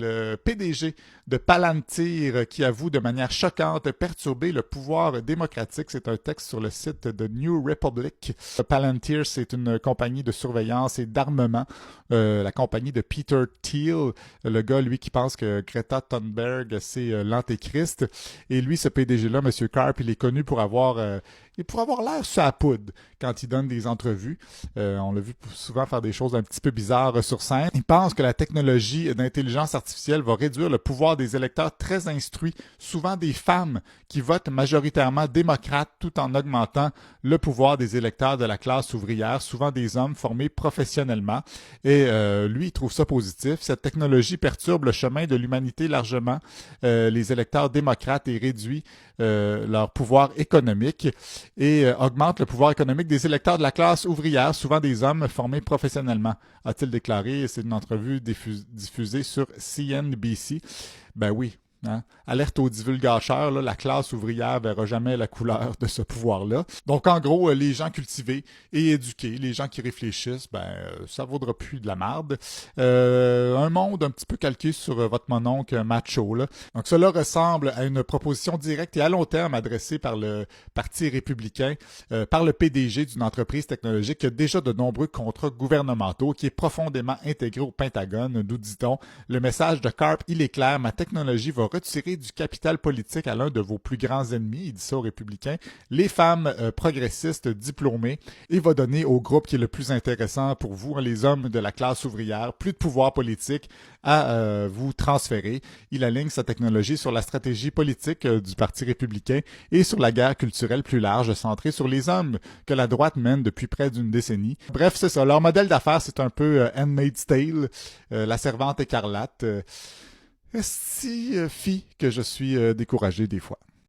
Le PDG de Palantir qui avoue de manière choquante perturber le pouvoir démocratique. C'est un texte sur le site de New Republic. Palantir, c'est une compagnie de surveillance et d'armement. La compagnie de Peter Thiel, le gars, lui, qui pense que Greta Thunberg, c'est l'antéchrist. Et lui, ce PDG-là, M. Karp, il est connu pour avoir l'air sur la poudre quand il donne des entrevues. On l'a vu souvent faire des choses un petit peu bizarres sur scène. Il pense que la technologie d'intelligence artificielle va réduire le pouvoir des électeurs très instruits, souvent des femmes qui votent majoritairement démocrates, tout en augmentant le pouvoir des électeurs de la classe ouvrière, souvent des hommes formés professionnellement. Et lui, il trouve ça positif. Cette technologie perturbe le chemin de l'humanité largement. Les électeurs démocrates et réduit leur pouvoir économique et augmente le pouvoir économique des électeurs de la classe ouvrière, souvent des hommes formés professionnellement, a-t-il déclaré. C'est une entrevue diffusée sur CNBC. Ben oui. Hein? Alerte aux divulgateurs, là, la classe ouvrière ne verra jamais la couleur de ce pouvoir-là. Donc, en gros, les gens cultivés et éduqués, les gens qui réfléchissent, ça vaudra plus de la marde. Un monde un petit peu calqué sur votre mononcle macho. Là. Donc, cela ressemble à une proposition directe et à long terme adressée par le Parti républicain, par le PDG d'une entreprise technologique qui a déjà de nombreux contrats gouvernementaux, qui est profondément intégré au Pentagone, d'où dit-on. Le message de Karp, il est clair, ma technologie va retirer du capital politique à l'un de vos plus grands ennemis, il dit ça aux républicains, les femmes progressistes diplômées, et va donner au groupe qui est le plus intéressant pour vous, les hommes de la classe ouvrière, plus de pouvoir politique à vous transférer. Il aligne sa technologie sur la stratégie politique du Parti républicain et sur la guerre culturelle plus large, centrée sur les hommes que la droite mène depuis près d'une décennie. Bref, c'est ça. Leur modèle d'affaires, c'est un peu Handmaid's Tale, la servante écarlate. Si fi que je suis découragé des fois.